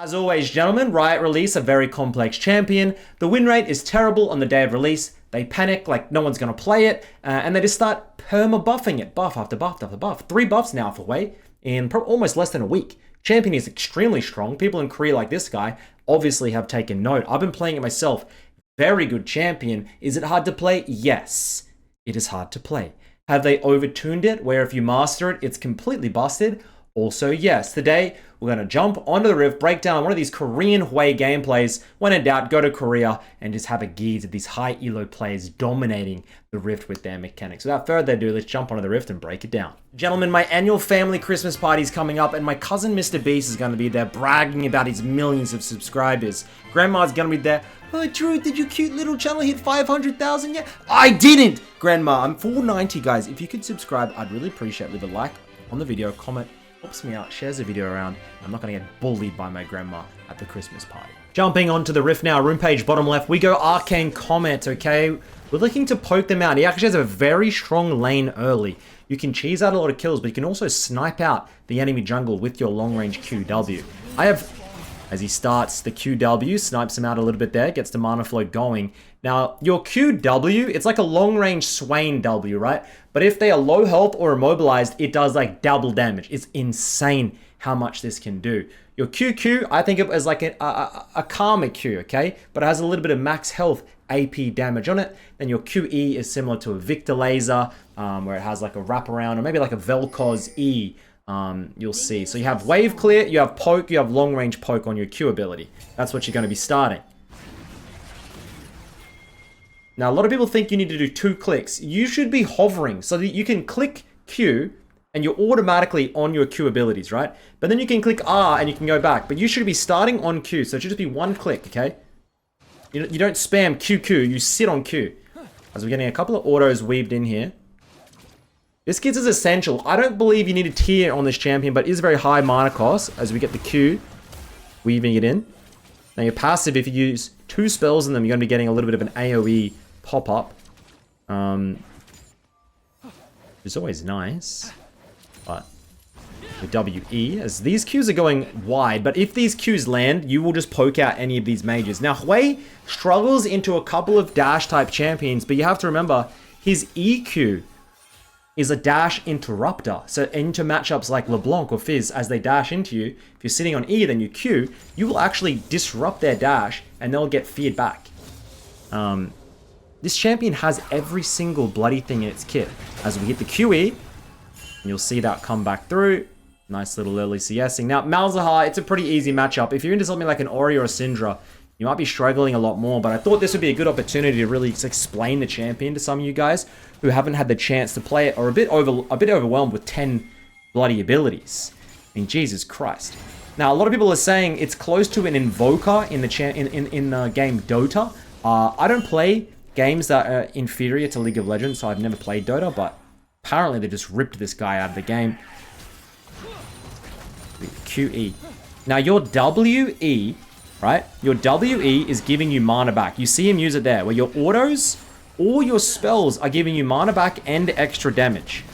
As always, gentlemen, Riot release a very complex champion. The win rate is terrible on the day of release. They panic like no one's going to play it, and they just start perma-buffing it, buff after buff after buff. 3 buffs now for Hwei in almost less than a week. Champion is extremely strong. People in Korea like this guy obviously have taken note. I've been playing it myself. Very good champion. Is it hard to play? Yes, it is hard to play. Have they overtuned it, where if you master it, it's completely busted? Also, yes. Today, we're going to jump onto the Rift, break down one of these Korean Hwei gameplays. When in doubt, go to Korea and just have a gaze at these high elo players dominating the Rift with their mechanics. Without further ado, let's jump onto the Rift and break it down. Gentlemen, my annual family Christmas party is coming up, and my cousin Mr. Beast is going to be there bragging about his millions of subscribers. Grandma's going to be there. Oh, Drew, did your cute little channel hit 500,000 yet? I didn't! Grandma, I'm 490, guys. If you could subscribe, I'd really appreciate it. Leave a like on the video, comment, helps me out, shares the video around. I'm not going to get bullied by my grandma at the Christmas party. Jumping onto the Rift now, room page bottom left, we go Arcane Comet, okay? We're looking to poke them out. He actually has a very strong lane early. You can cheese out a lot of kills, but you can also snipe out the enemy jungle with your long-range QW. As he starts the QW, snipes him out a little bit there, gets the mana flow going. Now, your QW, it's like a long-range Swain W, right? But if they are low health or immobilized, it does like double damage. It's insane how much this can do. Your QQ, I think of it as like a Karma Q, okay? But it has a little bit of max health AP damage on it. Then your QE is similar to a Victor Laser, where it has like a wraparound, or maybe like a Vel'Koz E. You'll see. So you have wave clear, you have poke, you have long range poke on your Q ability. That's what you're going to be starting. Now, a lot of people think you need to do 2 clicks. You should be hovering so that you can click Q and you're automatically on your Q abilities, right? But then you can click R and you can go back. But you should be starting on Q. So it should just be 1 click, okay? You don't spam QQ, you sit on Q. As we're getting a couple of autos weaved in here. This kit is essential. I don't believe you need a tier on this champion, but it is very high mana cost as we get the Q weaving it in. Now your passive, if you use 2 spells in them, you're going to be getting a little bit of an AoE pop-up. It's always nice. But the WE, as these Qs are going wide, but if these Qs land, you will just poke out any of these mages. Now Hwei struggles into a couple of dash type champions, but you have to remember his EQ is a dash interrupter. So into matchups like LeBlanc or Fizz, as they dash into you, if you're sitting on E, then you Q, you will actually disrupt their dash and they'll get feared back. This champion has every single bloody thing in its kit. As we hit the QE, you'll see that come back through. Nice little early CSing. Now, Malzahar, it's a pretty easy matchup. If you're into something like an Ori or a Syndra, you might be struggling a lot more, but I thought this would be a good opportunity to really explain the champion to some of you guys who haven't had the chance to play it or a bit overwhelmed with 10 bloody abilities. I mean, Jesus Christ. Now, a lot of people are saying it's close to an Invoker in the game Dota. I don't play games that are inferior to League of Legends, so I've never played Dota, but apparently they just ripped this guy out of the game. QE. Now, your WE, right? Your WE is giving you mana back. You see him use it there, where your autos or your spells are giving you mana back and extra damage.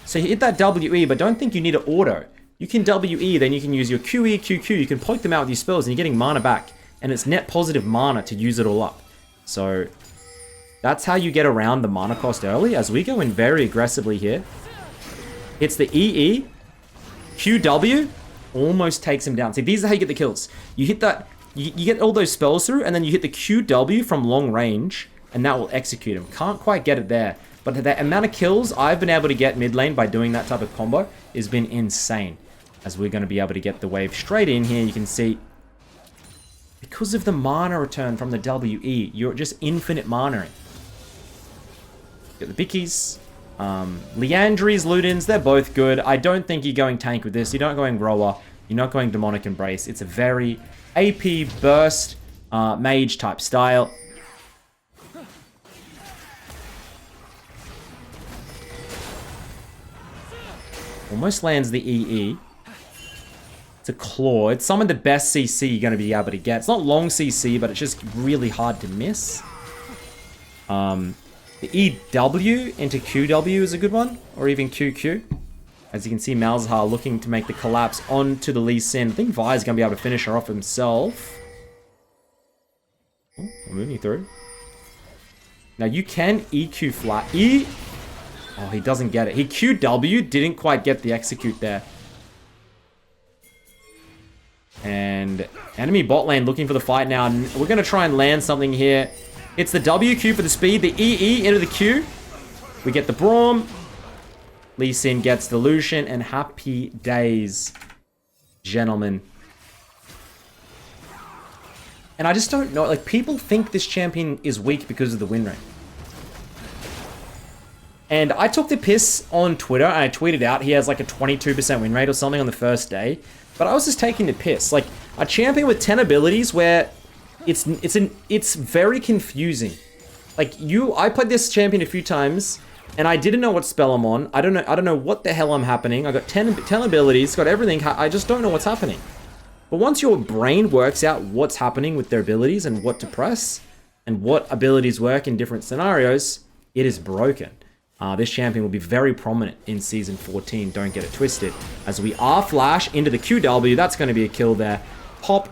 So you hit that WE, but don't think you need an auto. You can WE, then you can use your QE, QQ, you can poke them out with your spells and you're getting mana back. And it's net positive mana to use it all up. So that's how you get around the mana cost early, as we go in very aggressively here. Hits the EE, QW, almost takes him down. See, these are how you get the kills. You hit that, you get all those spells through, and then you hit the QW from long range, and that will execute him. Can't quite get it there, but the amount of kills I've been able to get mid lane by doing that type of combo has been insane. As we're going to be able to get the wave straight in here, you can see, because of the mana return from the WE, you're just infinite mana-ing. Get the Bickies. Liandry's, Ludens, they're both good. I don't think you're going tank with this. You're not going Grower. You're not going Demonic Embrace. It's a very AP burst mage type style. Almost lands the EE. It's a Claw. It's some of the best CC you're going to be able to get. It's not long CC, but it's just really hard to miss. The EW into QW is a good one, or even QQ. As you can see, Malzahar looking to make the collapse onto the Lee Sin. I think Hwei is going to be able to finish her off himself. Oh, we're moving through. Now you can EQ flat. Oh, he doesn't get it. He QW, didn't quite get the execute there. And enemy bot lane looking for the fight now. We're going to try and land something here. It's the WQ for the speed, the EE into the Q. We get the Braum. Lee Sin gets the Lucian, and happy days, gentlemen. And I just don't know, like, people think this champion is weak because of the win rate. And I took the piss on Twitter, and I tweeted out he has like a 22% win rate or something on the first day. But I was just taking the piss. Like, a champion with 10 abilities where it's very confusing. Like, I played this champion a few times, and I didn't know what spell I'm on. I don't know what the hell I'm happening. I got 10 abilities, got everything. I just don't know what's happening. But once your brain works out what's happening with their abilities and what to press, and what abilities work in different scenarios, it is broken. This champion will be very prominent in Season 14, don't get it twisted. As we R-flash into the QW, that's going to be a kill there. Pop.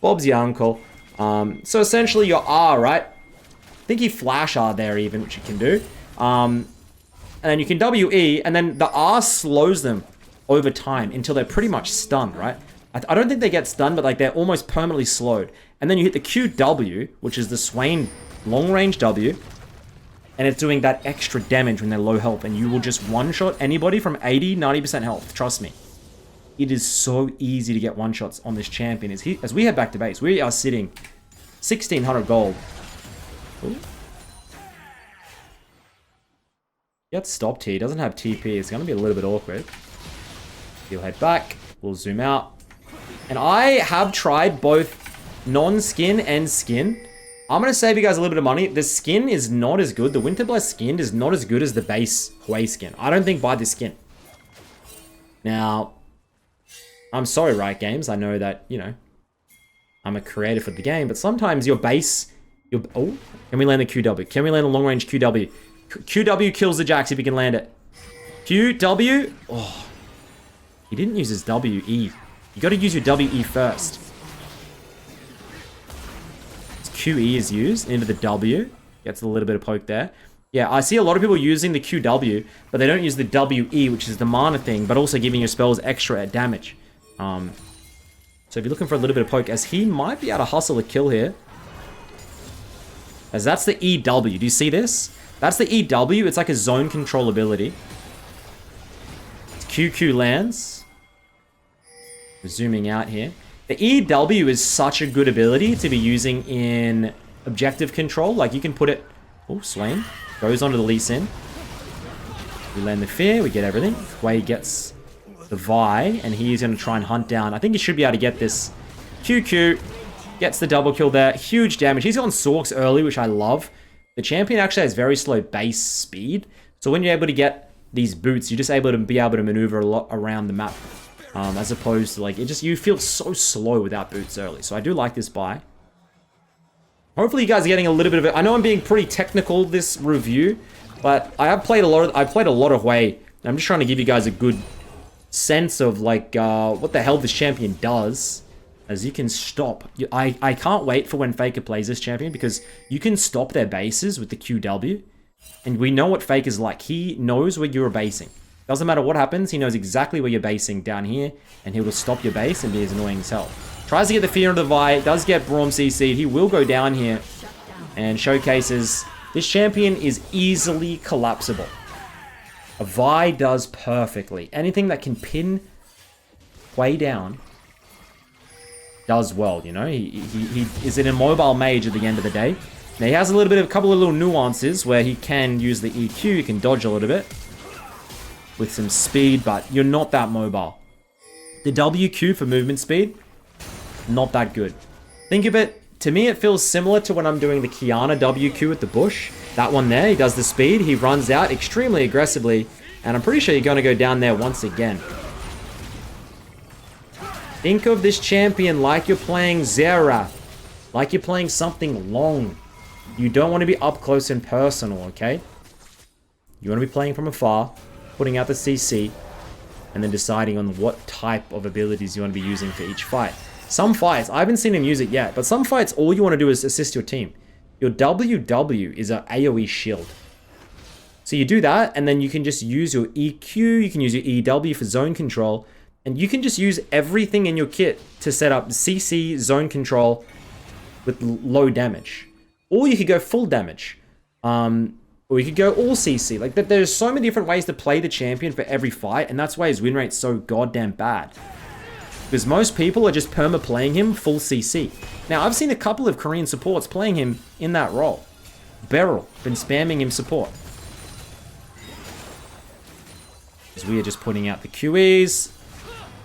Bob's your uncle. So essentially your R, right? I think you flash R there even, which you can do. And then you can WE, and then the R slows them over time until they're pretty much stunned, right? I don't think they get stunned, but like they're almost permanently slowed. And then you hit the QW, which is the Swain long-range W, and it's doing that extra damage when they're low health, and you will just one-shot anybody from 80, 90% health, trust me. It is so easy to get one-shots on this champion. As we head back to base, we are sitting 1,600 gold. Ooh. Gets stopped here. He doesn't have TP. It's going to be a little bit awkward. He'll head back. We'll zoom out. And I have tried both non-skin and skin. I'm going to save you guys a little bit of money. The skin is not as good. The Winterblast skin is not as good as the base Hwei skin. I don't think buy this skin. Now, I'm sorry, Riot Games. I know that, you know, I'm a creator for the game, but sometimes your base... Oh, can we land the QW? Can we land a long-range QW? QW kills the Jax if he can land it. QW? Oh, he didn't use his WE. You got to use your WE first. His QE is used into the W. Gets a little bit of poke there. Yeah, I see a lot of people using the QW, but they don't use the WE, which is the mana thing, but also giving your spells extra damage. So if you're looking for a little bit of poke, as he might be able to hustle a kill here. As that's the EW. Do you see this? That's the EW. It's like a zone control ability. QQ lands. We're zooming out here. The EW is such a good ability to be using in objective control. Like, you can put it... Oh, Swain. Goes onto the Lee Sin. We land the Fear. We get everything. Hwei gets the Vi. And he's going to try and hunt down. I think he should be able to get this. QQ. Gets the double kill there. Huge damage. He's on SOLOQ early, which I love. The champion actually has very slow base speed. So when you're able to get these boots, you're just able to maneuver a lot around the map. As opposed to, like, you feel so slow without boots early. So I do like this buy. Hopefully you guys are getting a little bit of it. I know I'm being pretty technical this review, but I've played a lot of Hwei. I'm just trying to give you guys a good sense of, like, what the hell this champion does. As you can stop. I can't wait for when Faker plays this champion, because you can stop their bases with the QW. And we know what Faker's like. He knows where you're basing. Doesn't matter what happens, he knows exactly where you're basing down here, and he will stop your base and be as annoying as hell. Tries to get the Fear of the Vi, does get Braum CC'd. He will go down here and showcases this champion is easily collapsible. A Vi does perfectly. Anything that can pin Hwei down does well, you know. He is an immobile mage at the end of the day. Now he has a couple of little nuances where he can use the EQ, he can dodge a little bit with some speed, but you're not that mobile. The WQ for movement speed, not that good. Think of it, to me it feels similar to when I'm doing the Kiana WQ at the bush. That one there, he does the speed, he runs out extremely aggressively, and I'm pretty sure you're going to go down there once again. Think of this champion like you're playing Xerath. Like you're playing something long. You don't want to be up close and personal, okay? You want to be playing from afar. putting out the CC, and then deciding on what type of abilities you want to be using for each fight. Some fights, I haven't seen him use it yet, but some fights, all you want to do is assist your team. Your WW is an AoE shield. So you do that, and then you can just use your EQ, you can use your EW for zone control, and you can just use everything in your kit to set up CC, zone control, with low damage. Or you could go full damage. Or you could go all CC. Like, there's so many different ways to play the champion for every fight, and that's why his win rate's so goddamn bad. Because most people are just perma-playing him full CC. Now, I've seen a couple of Korean supports playing him in that role. Beryl, been spamming him support. As we are just putting out the QEs.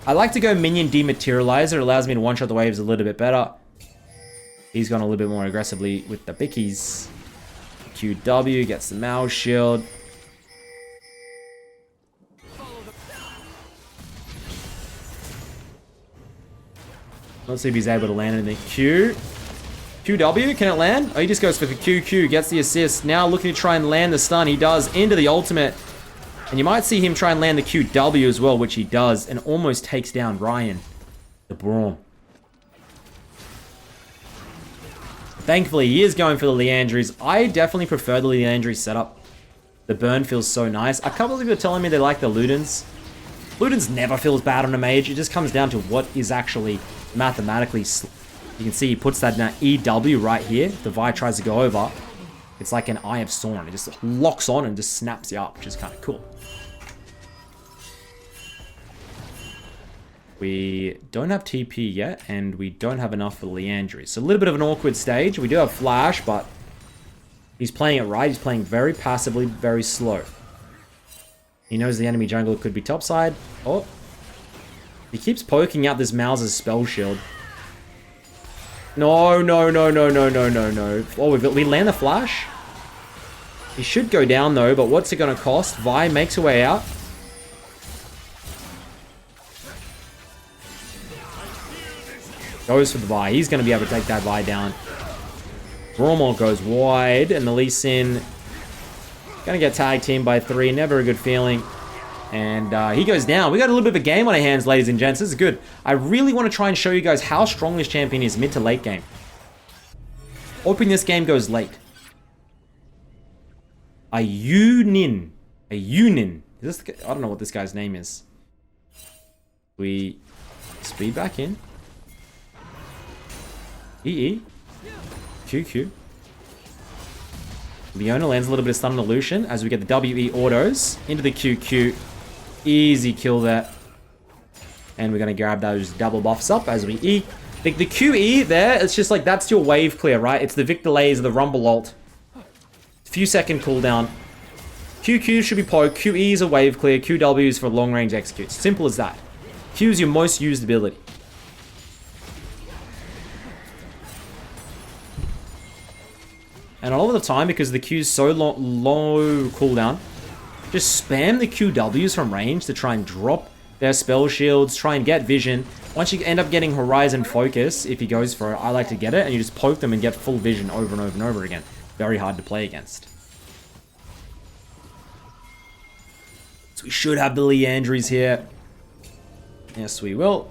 I like to go minion dematerializer. It allows me to one-shot the waves a little bit better. He's gone a little bit more aggressively with the bickies. QW gets the Mao shield. Let's see if he's able to land anything. QW, can it land? Oh, he just goes for the QQ, gets the assist. Now looking to try and land the stun. He does into the ultimate. And you might see him try and land the QW as well, which he does, and almost takes down Ryan, the Braum. Thankfully, he is going for the Leandries. I definitely prefer the Leandry setup. The burn feels so nice. A couple of people are telling me they like the Ludens. Ludens never feels bad on a mage. It just comes down to what is actually mathematically... You can see he puts that in that EW right here. If the Vi tries to go over, it's like an Eye of Sauron. It just locks on and just snaps you up, which is kind of cool. We don't have TP yet, and we don't have enough for Leandry. So a little bit of an awkward stage. We do have Flash, but he's playing it right. He's playing very passively, very slow. He knows the enemy jungler could be topside. Oh. He keeps poking out this Mouse's spell shield. No, no, no, no, no, no, no, no. Oh, we land the Flash. He should go down, though, but what's it going to cost? Vi makes her way out. Goes for the Vi. He's going to be able to take that Vi down. Romo goes wide, and the Lee Sin going to get tag teamed by 3. Never a good feeling. And he goes down. We got a little bit of a game on our hands, ladies and gents. This is good. I really want to try and show you guys how strong this champion is mid to late game. Hoping this game goes late. A Yunin. Is this I don't know what this guy's name is. We speed back in. EE. QQ. Leona lands a little bit of stun on Lucian as we get the WE autos into the QQ. Easy kill there. And we're going to grab those double buffs up as we E. The QE there, it's just like that's your wave clear, right? It's the Victor Lays, the Rumble ult. Few second cooldown. QQ should be poke. QE is a wave clear. QW is for long range executes. Simple as that. Q is your most used ability. And a lot of the time, because the Q's so low cooldown, just spam the QWs from range to try and drop their spell shields, try and get vision. Once you end up getting Horizon Focus, if he goes for it, I like to get it, and you just poke them and get full vision over and over and over again. Very hard to play against. So we should have the Leandries here. Yes, we will.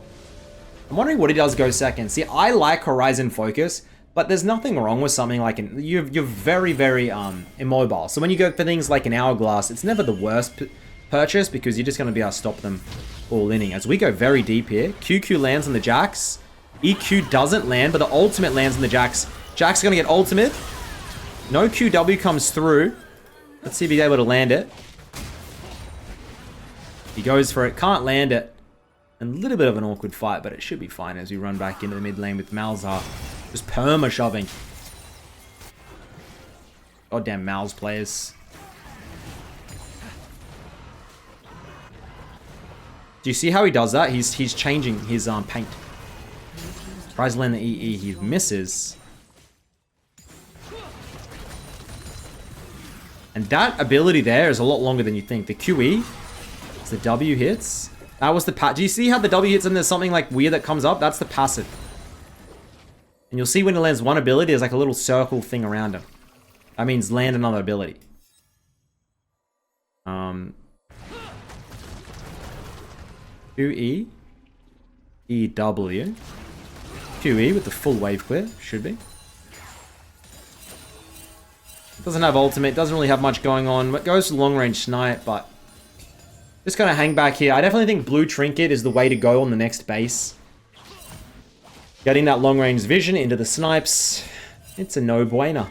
I'm wondering what he does go second. See, I like Horizon Focus, but there's nothing wrong with something like you're very, very immobile. So when you go for things like an Hourglass, it's never the worst purchase because you're just going to be able to stop them all inning. As we go very deep here, QQ lands on the Jax. EQ doesn't land, but the ultimate lands on the Jax. Jax is going to get ultimate. No QW comes through. Let's see if he's able to land it. He goes for it, can't land it. A little bit of an awkward fight, but it should be fine as we run back into the mid lane with Malzahar. Just perma shoving. Goddamn Mal's players. Do you see how he does that? He's changing his paint. Tries to land the EE, he misses. And that ability there is a lot longer than you think. The QE, as the W hits. That was the do you see how the W hits and there's something like weird that comes up? That's the passive. And you'll see when it lands one ability, there's like a little circle thing around him. That means land another ability. QE. EW. QE with the full wave clear. Should be. Doesn't have ultimate. Doesn't really have much going on. But goes to long range snipe, but... Just gonna hang back here. I definitely think blue trinket is the way to go on the next base. Getting that long range vision into the snipes. It's a no-brainer.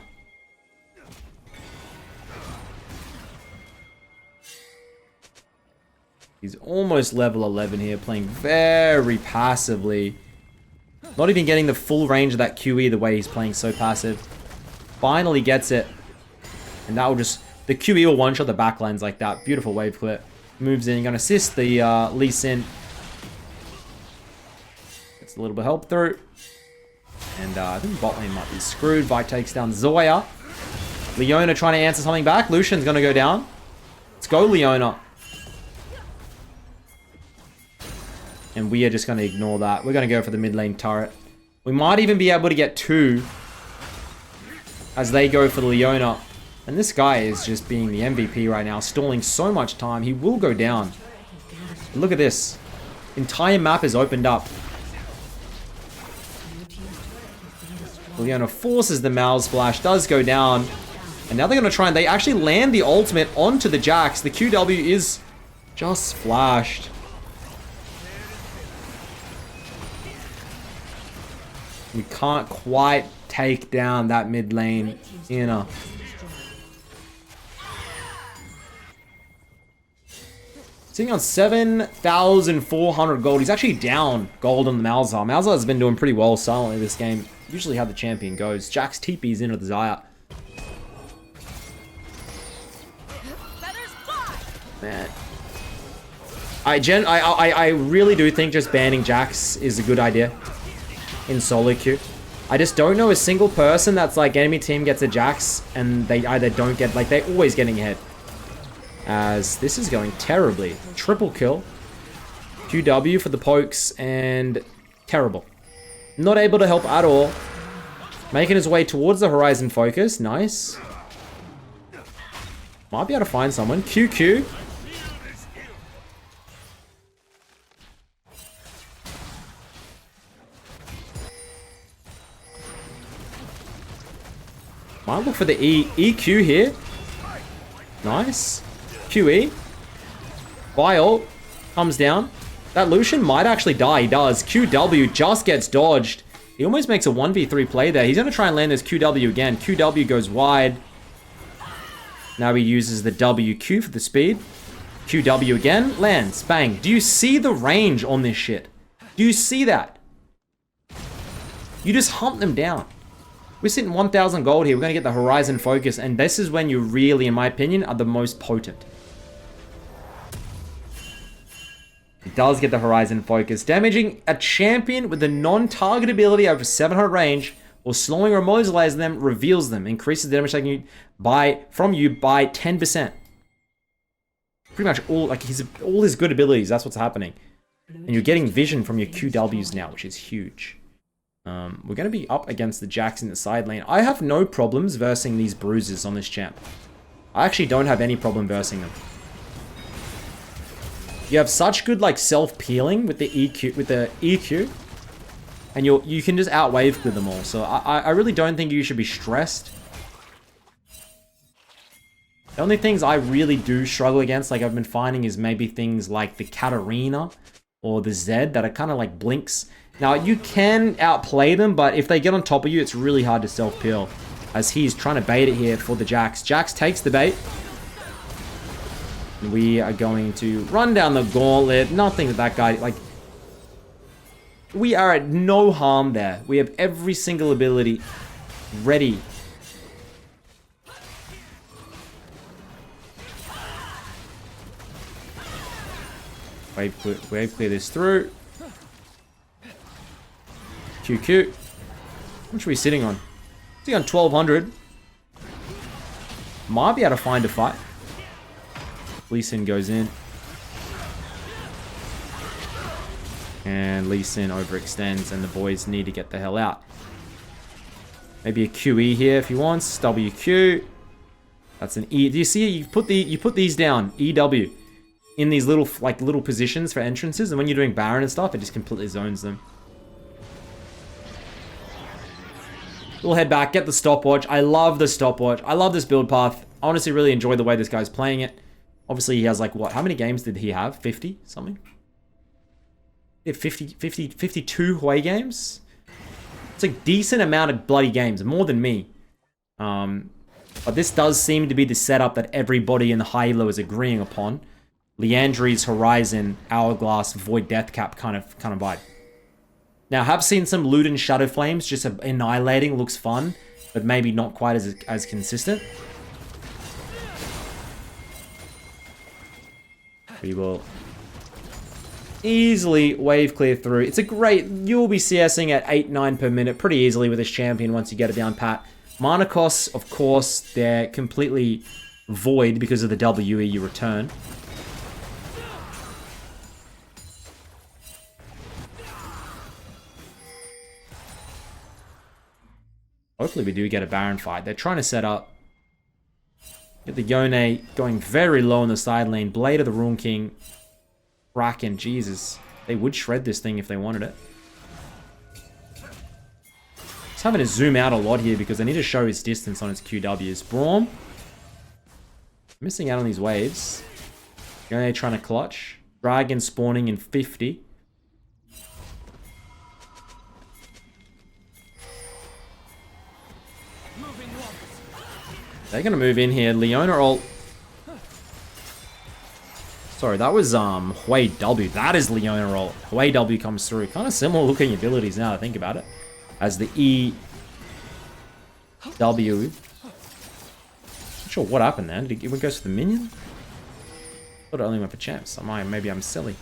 He's almost level 11 here, playing very passively. Not even getting the full range of that QE the way he's playing so passive. Finally gets it. And that will just... The QE will one-shot the backlines like that. Beautiful wave clip. Moves in, gonna assist the Lee Sin. Gets a little bit of help through. And I think bot lane might be screwed. Vi takes down Zoya. Leona trying to answer something back. Lucian's gonna go down. Let's go, Leona. And we are just going to ignore that. We're going to go for the mid lane turret. We might even be able to get 2 as they go for the Leona. And this guy is just being the MVP right now, stalling so much time. He will go down. Look at this. Entire map is opened up. Leona forces the Mal Splash, does go down. And now they're going to try and they actually land the ultimate onto the Jax. The QW is just flashed. We can't quite take down that mid lane inner. Sitting on 7,400 gold. He's actually down gold on the Malzahar. Malzahar has been doing pretty well silently this game. Usually how the champion goes. Jax TP's into the Xayah. Man. I really do think just banning Jax is a good idea in SOLOQ. I just don't know a single person that's like enemy team gets a Jax and they either don't get, like they're always getting ahead. As this is going terribly. Triple kill. QW for the pokes and terrible. Not able to help at all. Making his way towards the horizon focus. Nice. Might be able to find someone. QQ. Might look for the EQ here. Nice. QE. Vile comes down. That Lucian might actually die. He does. QW just gets dodged. He almost makes a 1v3 play there. He's going to try and land this QW again. QW goes wide. Now he uses the WQ for the speed. QW again. Lands. Bang. Do you see the range on this shit? Do you see that? You just hunt them down. We're sitting 1,000 gold here. We're going to get the Horizon Focus. And this is when you really, in my opinion, are the most potent. It does get the Horizon Focus. Damaging a champion with a non-target ability over 700 range or slowing or immobilizing them reveals them. Increases the damage taken from you by 10%. Pretty much all, like all his good abilities. That's what's happening. And you're getting vision from your QWs now, which is huge. We're going to be up against the Jax in the side lane. I have no problems versing these bruises on this champ. I actually don't have any problem versing them. You have such good like self-peeling with the EQ, and you can just outwave with them all. So I really don't think you should be stressed. The only things I really do struggle against, like I've been finding, is maybe things like the Katarina or the Zed that are kind of like blinks. Now, you can outplay them, but if they get on top of you, it's really hard to self-peel. As he's trying to bait it here for the Jax. Jax takes the bait. And we are going to run down the gauntlet. Nothing that guy, like... We are at no harm there. We have every single ability ready. Wave clear this through. QQ. How much are we sitting on? Sitting on 1,200. Might be able to find a fight. Lee Sin goes in. And Lee Sin overextends and the boys need to get the hell out. Maybe a QE here if he wants. WQ. That's an E. Do you see it? You put these down. EW. in these little little positions for entrances, and when you're doing Baron and stuff, it just completely zones them. We'll head back, get the stopwatch. I love the stopwatch. I love this build path. I honestly really enjoy the way this guy's playing it. Obviously, he has like, what? How many games did he have? 50 something? Yeah, 52 Hwei games? It's a decent amount of bloody games, more than me. But this does seem to be the setup that everybody in the high elo is agreeing upon. Liandry's Horizon, Hourglass, Void Deathcap kind of vibe. Now, I have seen some Luden Shadow Flames, just annihilating, looks fun, but maybe not quite as consistent. We will easily wave clear through. It's a great, you'll be CSing at 8-9 per minute pretty easily with this champion once you get it down pat. Mana costs, of course, they're completely void because of the WE you return. Hopefully we do get a Baron fight. They're trying to set up. Get the Yone going very low in the side lane. Blade of the Rune King. Kraken, Jesus. They would shred this thing if they wanted it. Just having to zoom out a lot here because I need to show his distance on his QWs. Braum. Missing out on these waves. Yone trying to clutch. Dragon spawning in 50. They're gonna move in here. Leona ult. Sorry, that was Hwei W. That is Leona ult. Hwei W comes through. Kind of similar looking abilities now to think about it. As the E W. Not sure what happened there. Did it go to the minion? I thought it only went for champs. Maybe I'm silly.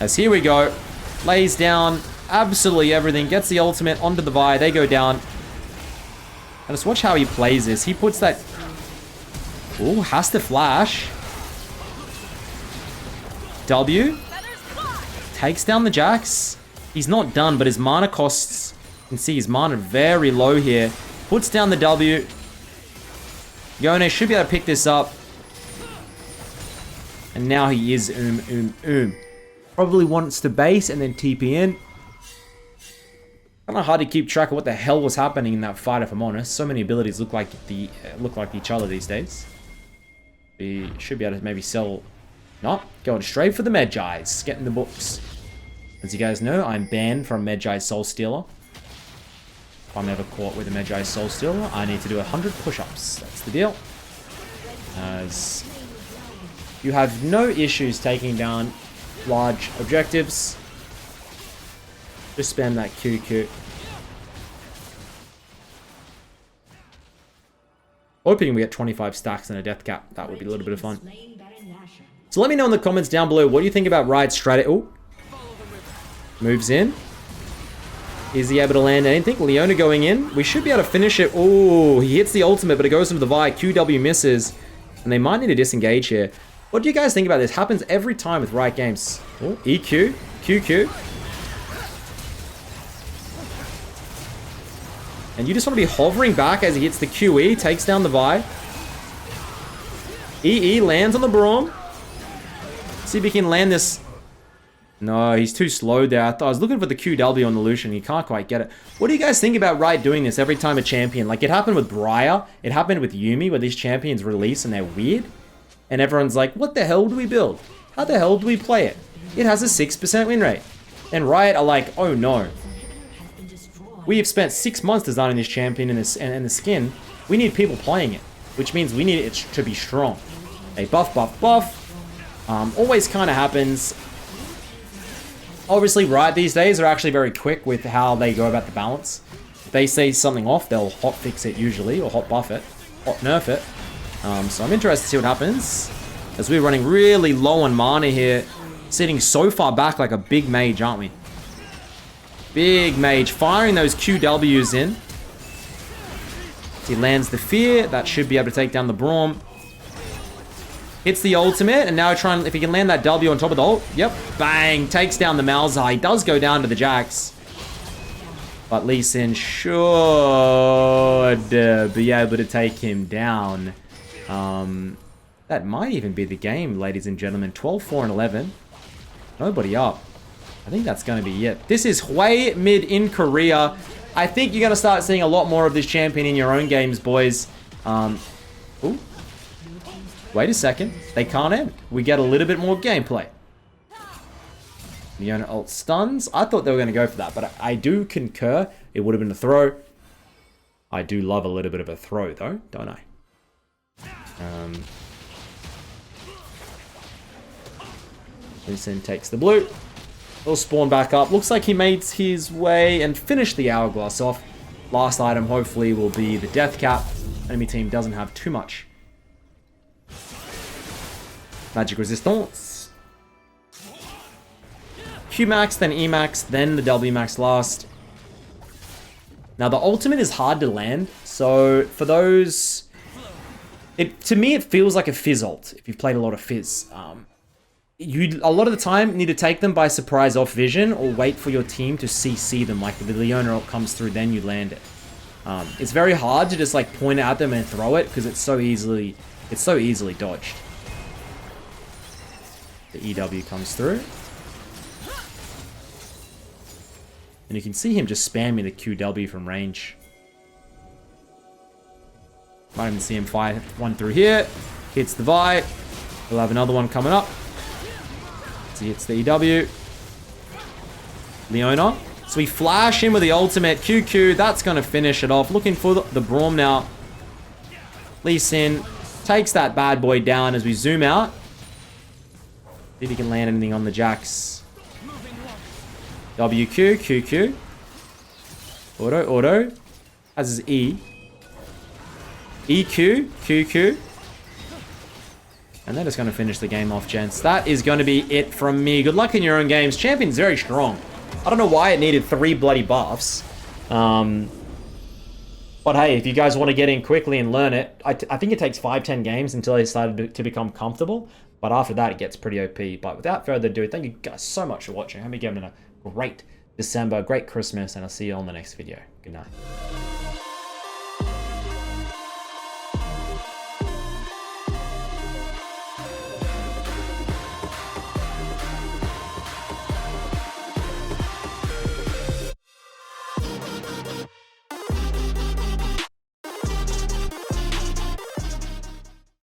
As here we go. Lays down absolutely everything. Gets the ultimate onto the Vi. They go down. And just watch how he plays this. He puts that... Ooh, has to flash. W. Takes down the Jax. He's not done, but his mana costs... You can see his mana very low here. Puts down the W. Yone should be able to pick this up. And now he is Probably wants to base and then TP in. Kind of hard to keep track of what the hell was happening in that fight, if I'm honest. So many abilities look like each other these days. We should be able to maybe sell... Not going straight for the Medjai's. Getting the books. As you guys know, I'm banned from Medjai's Soul Stealer. If I'm ever caught with a Medjai's Soul Stealer, I need to do 100 push-ups. That's the deal. As you have no issues taking down large objectives. Just spam that QQ. Hoping we get 25 stacks and a death cap. That would be a little bit of fun. So let me know in the comments down below. What do you think about Riot's strategy? Oh. Moves in. Is he able to land anything? Leona going in. We should be able to finish it. Oh, he hits the ultimate, but it goes into the Vi. QW misses. And they might need to disengage here. What do you guys think about this? Happens every time with Riot Games. Oh, EQ. QQ. And you just want to be hovering back as he hits the QE, takes down the Vi. EE lands on the Braum. See if he can land this. No, he's too slow there. I was looking for the QW on the Lucian. He can't quite get it. What do you guys think about Riot doing this every time a champion? Like, it happened with Briar. It happened with Yuumi, where these champions release and they're weird. And everyone's like, what the hell do we build? How the hell do we play it? It has a 6% win rate. And Riot are like, oh no. We have spent 6 months designing this champion and the skin. We need people playing it, which means we need it to be strong. They buff. Always kind of happens. Obviously, Riot these days are actually very quick with how they go about the balance. If they say something off, they'll hot fix it usually, or hot buff it, hot nerf it. So I'm interested to see what happens. As we're running really low on mana here, sitting so far back like a big mage, aren't we? Big mage, firing those QWs in. He lands the fear. That should be able to take down the Braum. Hits the ultimate, and now trying, if he can land that W on top of the ult. Yep, bang, takes down the Malzahar. He does go down to the Jax. But Lee Sin should be able to take him down. That might even be the game, ladies and gentlemen. 12, 4, and 11. Nobody up. I think that's going to be it. This is Hwei mid in Korea. I think you're going to start seeing a lot more of this champion in your own games, boys. Ooh. Wait a second. They can't end. We get a little bit more gameplay. Leona ult stuns. I thought they were going to go for that, but I do concur. It would have been a throw. I do love a little bit of a throw, though, don't I? Lucian takes the blue. He'll spawn back up. Looks like he made his way and finished the hourglass off. Last item, hopefully, will be the death cap. Enemy team doesn't have too much magic resistance. Q max, then E max, then the W max last. Now, the ultimate is hard to land. So, for those... to me, it feels like a Fizz ult, if you've played a lot of Fizz. You a lot of the time need to take them by surprise off vision or wait for your team to CC them. Like if the Leona ult comes through, then you land it. It's very hard to just like point at them and throw it because it's so easily dodged. The EW comes through. And you can see him just spamming the QW from range. Might even see him fire one through here. Hits the Vi. We'll have another one coming up. So he hits the EW. Leona. So we flash in with the ultimate. QQ. That's going to finish it off. Looking for the Braum now. Lee Sin takes that bad boy down as we zoom out. See if he can land anything on the Jax. WQ. QQ. Auto. Has his E. EQ. QQ. And that is going to finish the game off, gents. That is going to be it from me. Good luck in your own games. Champion's very strong. I don't know why it needed 3 bloody buffs. But hey, if you guys want to get in quickly and learn it, I think it takes 5-10 games until they started to become comfortable. But after that, it gets pretty OP. But without further ado, thank you guys so much for watching. I hope you're having a great December, great Christmas, and I'll see you on the next video. Good night.